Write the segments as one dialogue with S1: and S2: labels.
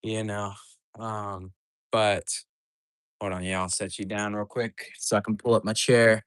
S1: you know. Um, but hold on, yeah, I'll set you down real quick so I can pull up my chair.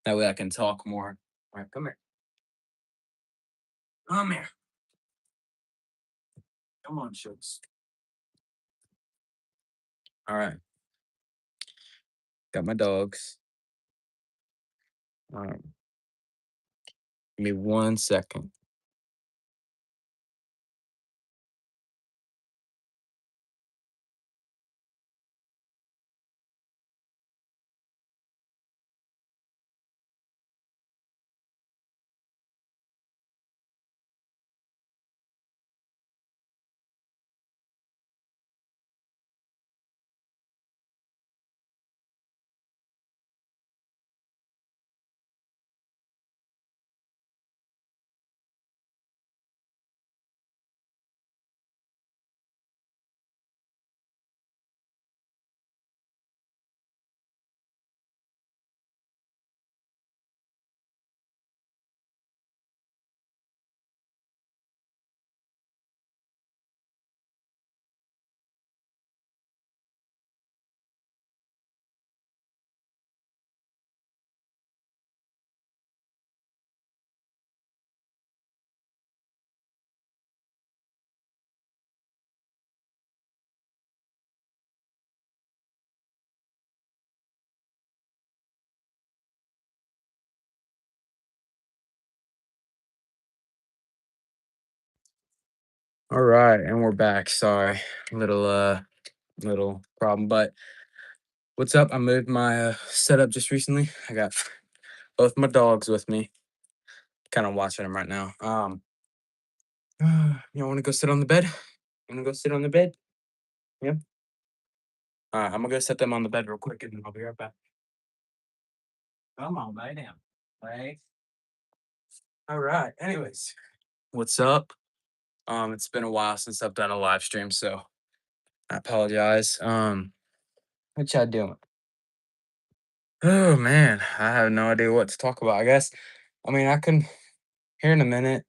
S1: That way I can talk more. All right, come here. Come here. Come on, Shooks. All right, got my dogs. Give me 1 second. All right, and we're back. Sorry, little problem, but what's up? I moved my setup just recently. I got both my dogs with me. Kind of watching them right now. You want to go sit on the bed? You want to go sit on the bed? Yeah. All right, I'm gonna go set them on the bed real quick, and then I'll be right back. Come on, lay down. Lay. All right. Anyways, what's up? It's been a while since I've done a live stream, so I apologize. What y'all doing? Oh man, I have no idea what to talk about. I guess, I mean, I can here in a minute.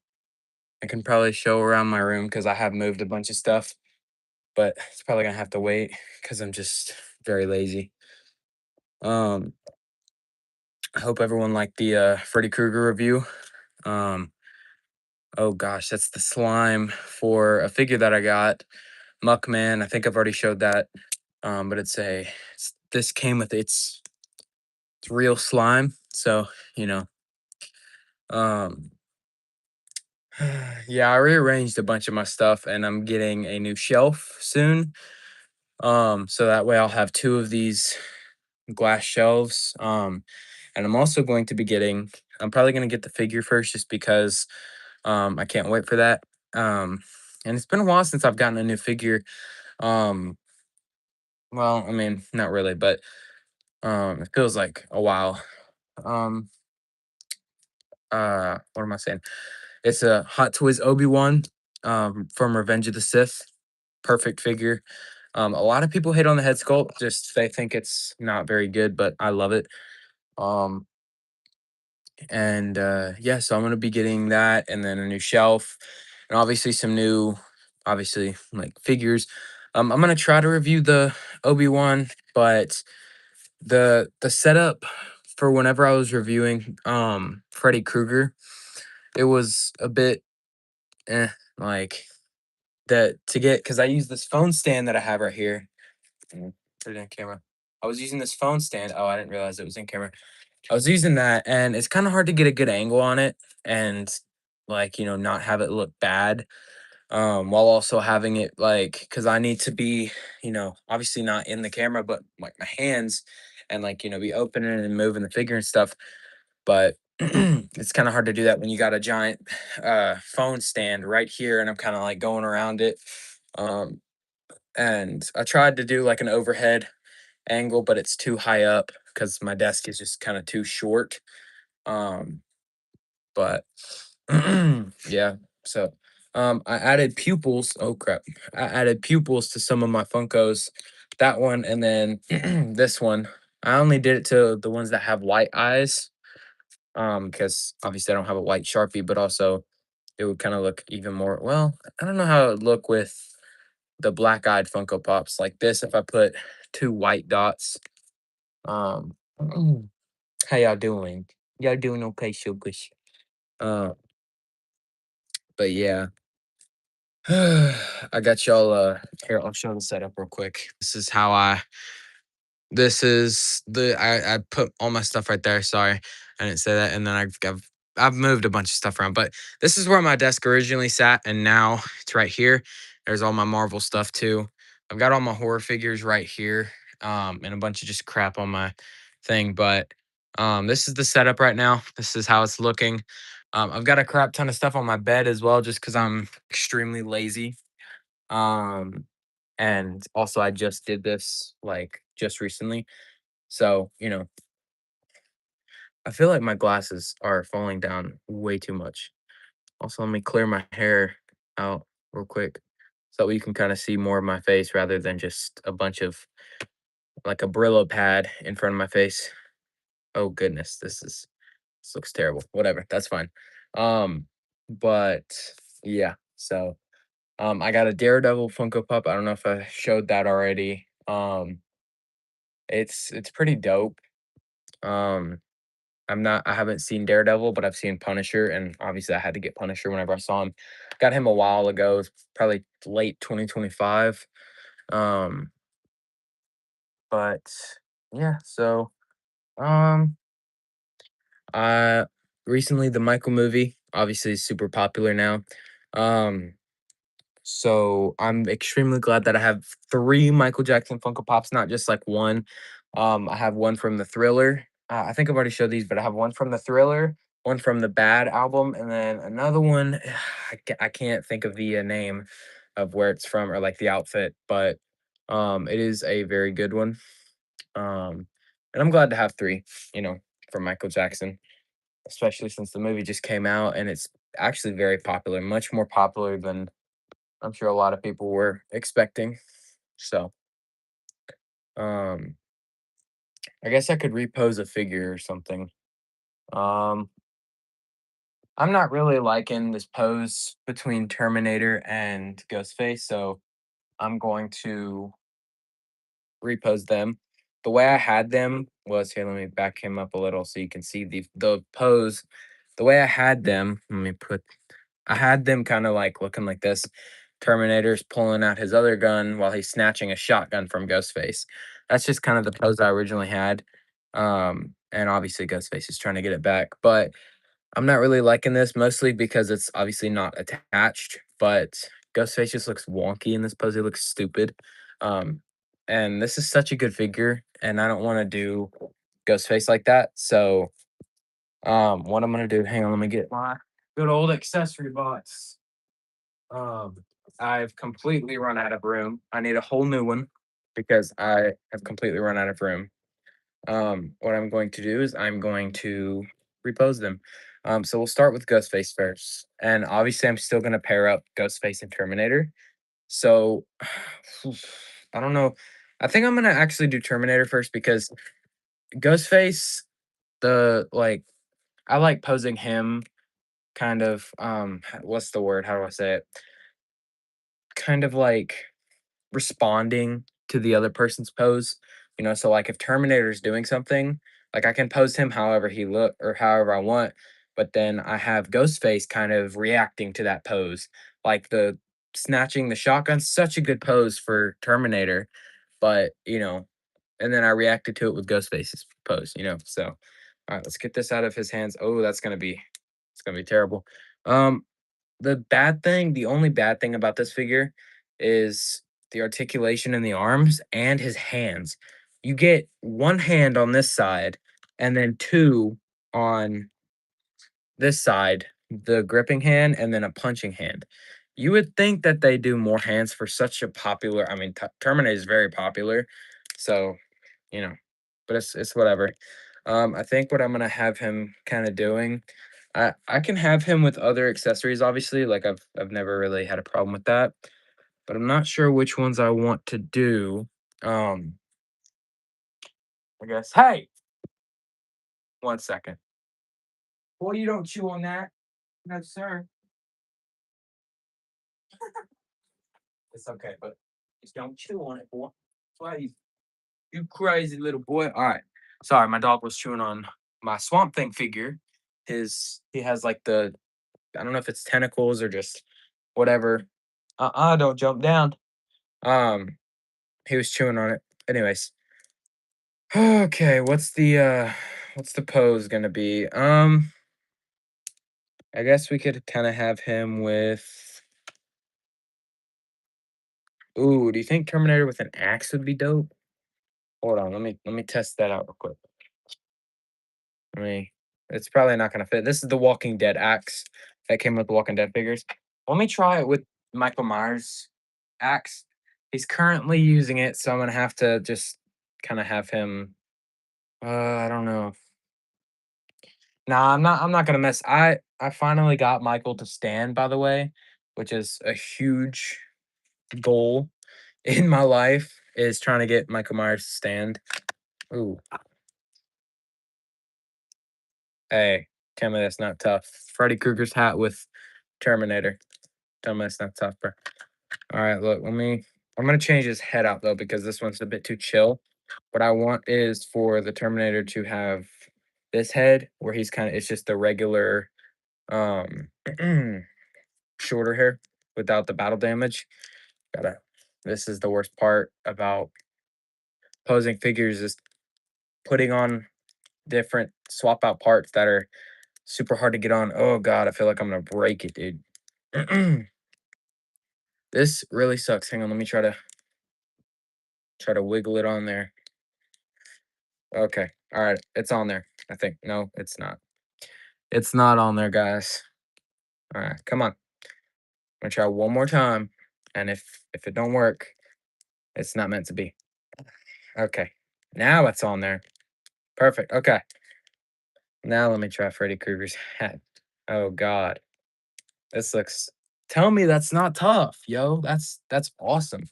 S1: I can probably show around my room because I have moved a bunch of stuff, but it's probably gonna have to wait because I'm just very lazy. Um, I hope everyone liked the Freddy Krueger review. Um, oh gosh, that's the slime for a figure that I got, Muckman. I think I've already showed that. But this came with it's real slime, so you know. Um, yeah, I rearranged a bunch of my stuff, and I'm getting a new shelf soon. So that way I'll have two of these glass shelves. And I'm also going to be getting. I'm probably going to get the figure first, just because I can't wait for that. And it's been a while since I've gotten a new figure. Um, well, I mean, not really, but it feels like a while. Um, what am I saying? It's a Hot Toys Obi-Wan from Revenge of the Sith. Perfect figure. A lot of people hate on the head sculpt, just they think it's not very good, but I love it. Um, and yeah, so I'm gonna be getting that, and then a new shelf, and obviously some new, obviously like figures. I'm gonna try to review the Obi-Wan, but the setup for whenever I was reviewing Freddy Krueger, it was a bit eh, like that to get because I use this phone stand that I have right here. Put it in camera. I was using this phone stand. Oh, I didn't realize it was in camera. I was using that, and it's kind of hard to get a good angle on it, and like not have it look bad. While also having it like because I need to be obviously not in the camera, but like my hands and like be opening and moving the figure and stuff. But it's kind of hard to do that when you got a giant phone stand right here, and I'm kind of like going around it. Um, and I tried to do like an overhead angle, but it's too high up because my desk is just kind of too short. Um, but yeah, so I added pupils. Oh crap! I added pupils to some of my Funkos. That one, and then this one. I only did it to the ones that have white eyes. Because obviously I don't have a white Sharpie, but also it would kind of look even more. Well, I don't know how it would look with the black-eyed Funko Pops like this. If I put 2 white dots, um, how y'all doing? Y'all doing okay, sugars? Uh, but yeah. I got y'all, here, I'll show the setup real quick. This is I put all my stuff right there, sorry, I didn't say that, and then I've moved a bunch of stuff around, but this is where my desk originally sat, and now it's right here. There's all my Marvel stuff too. I've got all my horror figures right here, and a bunch of just crap on my thing, but, this is the setup right now. This is how it's looking. I've got a crap ton of stuff on my bed as well just because 'cause I'm extremely lazy. Um, and also I just did this, like, just recently. So, I feel like my glasses are falling down way too much. Also, let me clear my hair out real quick so you can kind of see more of my face rather than just a bunch of like a Brillo pad in front of my face. Oh goodness, this looks terrible. Whatever, that's fine. Um, but yeah, so I got a Daredevil Funko Pop. I don't know if I showed that already. It's pretty dope. Um, I haven't seen Daredevil, but I've seen Punisher, and obviously I had to get Punisher whenever I saw him. Got him a while ago, it's probably late 2025. Um, but yeah, so um uh recently the Michael movie obviously is super popular now. Um So I'm extremely glad that I have 3 Michael Jackson Funko Pops, not just like 1. I have one from the Thriller. I think I've already showed these, but I have one from the Thriller, one from the Bad album, and then another one. I can't think of the name of where it's from or like the outfit, but it is a very good one. Um, and I'm glad to have 3, from Michael Jackson, especially since the movie just came out and it's actually very popular, much more popular than I'm sure a lot of people were expecting. So, um, I guess I could repose a figure or something. Um, I'm not really liking this pose between Terminator and Ghostface, so I'm going to repose them. The way I had them was here. Let me back him up a little so you can see the pose. The way I had them. I had them kind of like looking like this. Terminator's pulling out his other gun while he's snatching a shotgun from Ghostface. That's just kind of the pose I originally had. And obviously Ghostface is trying to get it back, but I'm not really liking this mostly because it's obviously not attached, but Ghostface just looks wonky in this pose. He looks stupid. Um, and this is such a good figure, and I don't want to do Ghostface like that. So, what I'm gonna do, hang on, let me get my good old accessory box. Um, I've completely run out of room. I need a whole new one because I have completely run out of room. What I'm going to do is I'm going to repose them. So we'll start with Ghostface first. And obviously, I'm still going to pair up Ghostface and Terminator. So I don't know. I think I'm going to actually do Terminator first because Ghostface, I like posing him kind of, what's the word? How do I say it? Kind of like responding to the other person's pose. So like if Terminator's doing something, like I can pose him however he look or however I want, but then I have Ghostface kind of reacting to that pose. Like the snatching the shotgun, such a good pose for Terminator, but and then I reacted to it with Ghostface's pose. So all right, let's get this out of his hands. Oh, it's gonna be terrible. Um, the only bad thing about this figure is the articulation in the arms and his hands. You get one hand on this side and then two on this side, the gripping hand and then a punching hand. You would think that they do more hands for such a popular, I mean, Terminator is very popular. So, you know, but it's whatever. I think what I'm gonna have him kind of doing, I can have him with other accessories, obviously. Like I've never really had a problem with that, but I'm not sure which ones I want to do. Um, I guess. Hey, 1 second. Boy, you don't chew on that. No, sir. It's okay, but Just don't chew on it, boy. Please. You crazy little boy. All right. Sorry, my dog was chewing on my Swamp Thing figure. He has like the I don't know if it's tentacles or just whatever. Don't jump down. Um, he was chewing on it. Anyways. Okay, what's the pose gonna be? I guess we could kind of have him with ooh, do you think Terminator with an axe would be dope? Hold on, let me test that out real quick. I mean, it's probably not gonna fit. This is the Walking Dead axe that came with the Walking Dead figures. Let me try it with Michael Myers axe. He's currently using it, so I'm gonna have to just kind of have him. I don't know. Nah, I'm not gonna mess. I finally got Michael to stand, by the way, which is a huge goal in my life. Is trying to get Michael Myers to stand. Ooh, hey, tell me that's not tough. Freddy Krueger's hat with Terminator. Tell me that's not tough, bro. All right, look, let me. I'm gonna change his head out though because this one's a bit too chill. What I want is for the Terminator to have this head where he's kind of. It's just the regular, um, shorter hair without the battle damage. Gotta. This is the worst part about posing figures is putting on different swap out parts that are super hard to get on. Oh god, I feel like I'm gonna break it, dude. This really sucks. Hang on, let me try to wiggle it on there. Okay. All right. It's on there. I think. No, it's not. It's not on there, guys. All right. Come on. I'm gonna try one more time. And if it don't work, it's not meant to be. Okay. Now it's on there. Perfect. Okay. Now let me try Freddy Krueger's hat. Oh god. This looks tell me that's not tough, yo. That's awesome.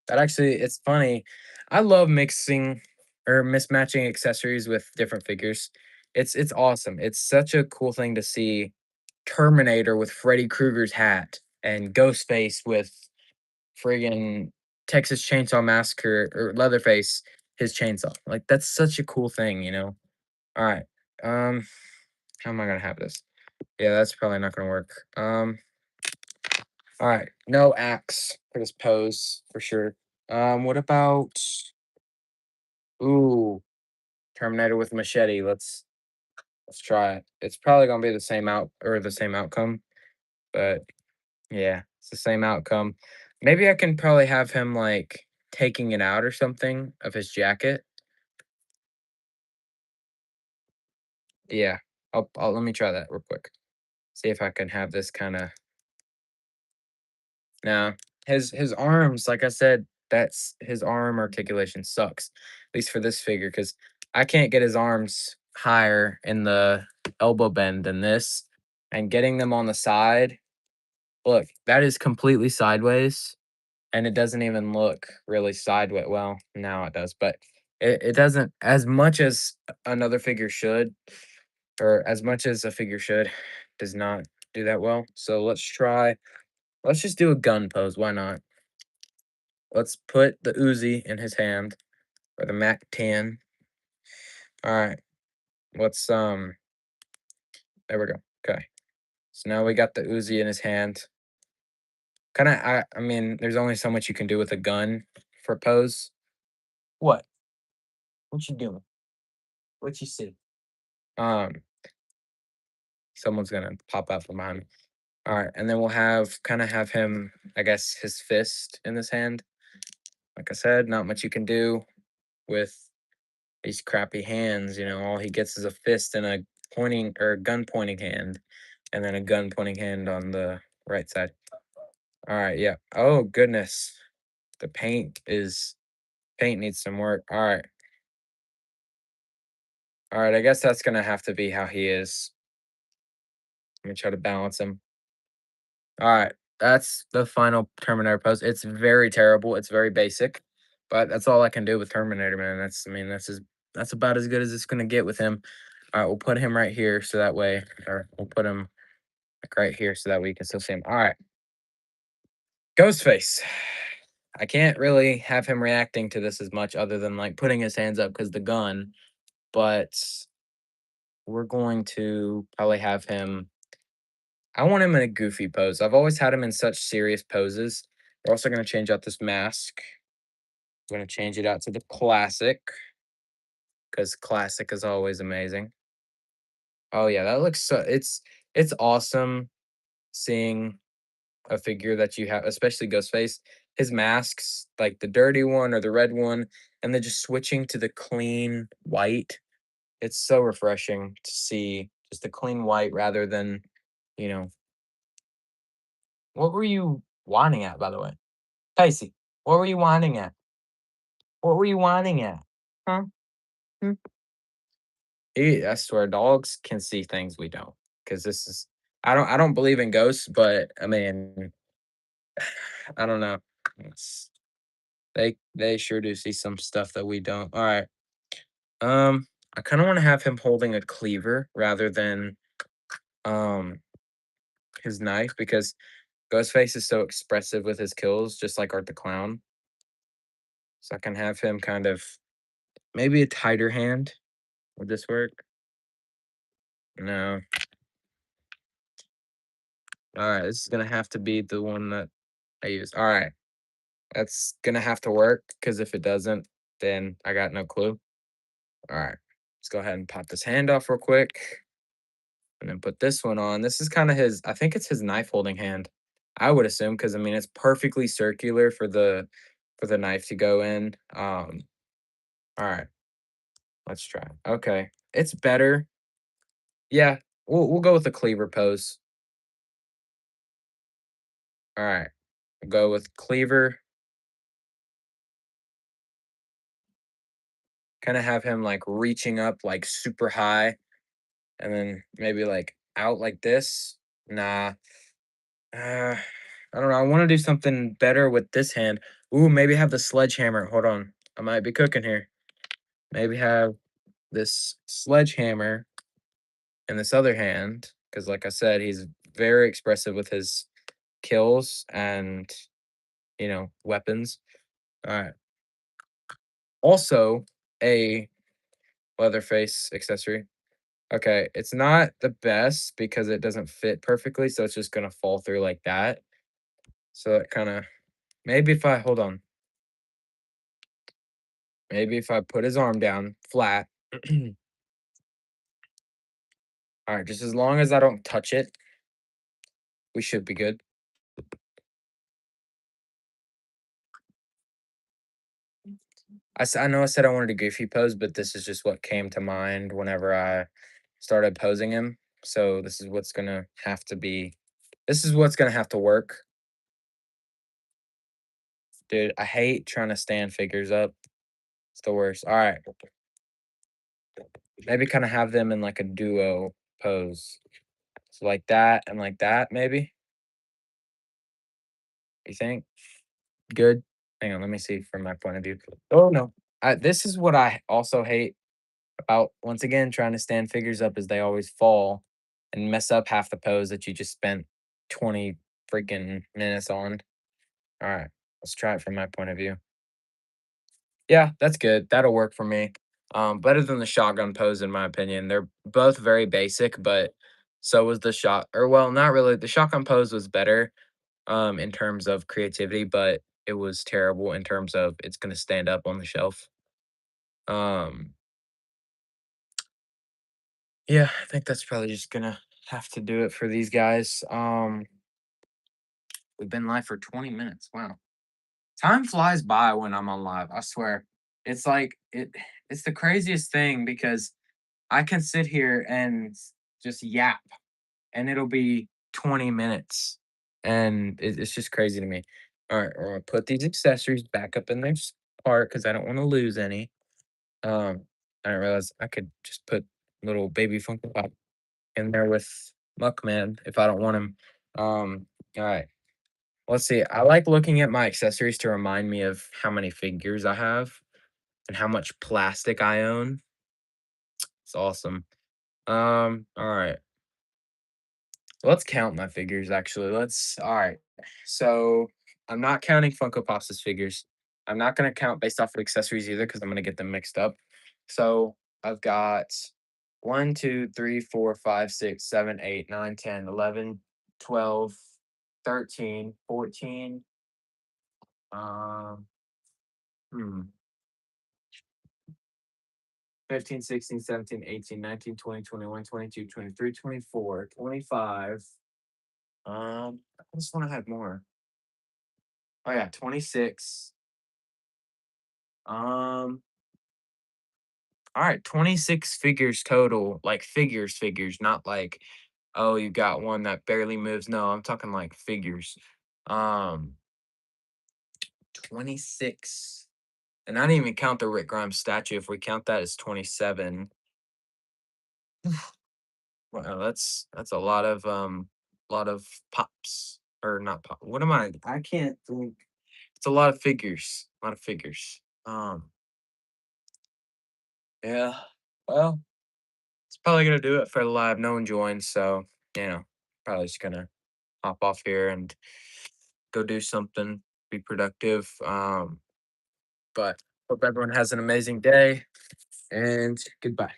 S1: That actually it's funny. I love mixing or mismatching accessories with different figures. It's awesome. It's such a cool thing to see Terminator with Freddy Krueger's hat and Ghostface with friggin' Texas Chainsaw Massacre or Leatherface his chainsaw. Like that's such a cool thing, you know. All right. Um, how am I gonna have this? Yeah, that's probably not gonna work. All right, no axe for this pose for sure. What about ooh, Terminator with machete? Let's try it. It's probably gonna be the same the same outcome, but yeah, it's the same outcome. Maybe I can probably have him like taking it out or something of his jacket. Yeah, I'll let me try that real quick. See if I can have this kind of now. His arms, like I said, that's his arm articulation sucks. At least for this figure, because I can't get his arms higher in the elbow bend than this. And getting them on the side, look, that is completely sideways. And it doesn't even look really sideways. Well, now it does, but it doesn't as much as another figure should, or as much as a figure should, does not do that well. So let's just do a gun pose. Why not? Let's put the Uzi in his hand or the Mac 10. All right. Let's there we go. Okay. So now we got the Uzi in his hand. Kind of I mean, there's only so much you can do with a gun for pose. What? What you doing? What you see? Um someone's going to pop out from behind me. All right, and then we'll have him, I guess, his fist in his hand. Like I said, not much you can do with these crappy hands. You know, all he gets is a fist and a pointing or gun pointing hand, and then a gun pointing hand on the right side. All right, yeah. Oh goodness, the paint needs some work. All right. I guess that's gonna have to be how he is. Let me try to balance him. All right, that's the final Terminator pose. It's very terrible. It's very basic, but that's all I can do with Terminator, man. That's I mean that's about as good as it's gonna get with him. All right, we'll put him right here so that way, or we'll put him like right here so that we can still see him. All right, Ghostface. I can't really have him reacting to this as much other than like putting his hands up because the gun, but we're going to probably have him. I want him in a goofy pose. I've always had him in such serious poses. We're also going to change out this mask. We're going to change it out to the classic because classic is always amazing. Oh yeah, that looks so. It's awesome seeing a figure that you have, especially Ghostface, his masks, like the dirty one or the red one, and then just switching to the clean white. It's so refreshing to see just the clean white rather than, you know, what were you whining at, by the way? Casey, what were you whining at? What were you whining at? Huh? Hmm? I swear, dogs can see things we don't. Because this is, I don't believe in ghosts, but I mean, I don't know. It's, they sure do see some stuff that we don't. All right. I kind of want to have him holding a cleaver rather than um his knife because Ghostface is so expressive with his kills, just like Art the Clown. So I can have him kind of maybe a tighter hand. Would this work? No. All right, this is gonna have to be the one that I use. All right, that's gonna have to work because if it doesn't, then I got no clue. All right, let's go ahead and pop this hand off real quick. And then put this one on. This is kind of his, I think it's his knife holding hand. I would assume because I mean it's perfectly circular for the knife to go in. All right, let's try. Okay. It's better. Yeah, we'll go with the cleaver pose. All right. We'll go with cleaver. Kind of have him like reaching up like super high and then maybe like out like this. Nah. I don't know. I want to do something better with this hand. Ooh, maybe have the sledgehammer. Hold on. I might be cooking here. Maybe have this sledgehammer in this other hand. Because, like I said, he's very expressive with his kills and, weapons. All right. Also, a Leatherface accessory. Okay. It's not the best because it doesn't fit perfectly. So it's just going to fall through like that. So it kind of, maybe if I, hold on. Maybe if I put his arm down flat. All right, just as long as I don't touch it, we should be good. I know I said I wanted a goofy pose, but this is just what came to mind whenever I started posing him. So this is what's gonna have to be. This is what's gonna have to work, dude. I hate trying to stand figures up. It's the worst. All right, maybe kind of have them in like a duo pose, so like that, maybe. You think? Good. Hang on, let me see from my point of view. Oh no, this is what I also hate about once again trying to stand figures up is they always fall and mess up half the pose that you just spent 20 freaking minutes on. All right, let's try it from my point of view. Yeah, that's good. That'll work for me. Better than the shotgun pose in my opinion. They're both very basic, but so was the shot or well, not really. The shotgun pose was better in terms of creativity, but it was terrible in terms of it's going to stand up on the shelf. Um Yeah, I think that's probably just gonna have to do it for these guys. We've been live for 20 minutes. Wow. Time flies by when I'm on live. I swear. It's like it's the craziest thing because I can sit here and just yap and it'll be 20 minutes. And it's just crazy to me. All right, we're gonna put these accessories back up in their part because I don't want to lose any. Um, I didn't realize I could just put little baby Funko Pop in there with Muckman if I don't want him. All right. Let's see. I like looking at my accessories to remind me of how many figures I have and how much plastic I own. It's awesome. All right. Let's count my figures actually. All right. So I'm not counting Funko Pops's figures. I'm not gonna count based off of accessories either because I'm gonna get them mixed up. So I've got 1, 2, 3, 4, 5, 6, 7, 8, 9, 10, 11, 12, 13, 14, um, hmm, 15, 16, 17, 18, 19, 20, 21, 22, 23, 24, 25. I just want to have more. Oh yeah, 26. Um, all right, 26 figures total, like figures, not like, oh, you got one that barely moves. No, I'm talking like figures. Um, 26. And I didn't even count the Rick Grimes statue. If we count that as 27, wow, that's a lot of pops or not pop. What am I can't think. It's a lot of figures. A lot of figures. Yeah. Well, it's probably gonna do it for the live. No one joined, so probably just gonna hop off here and go do something, be productive. But hope everyone has an amazing day and goodbye.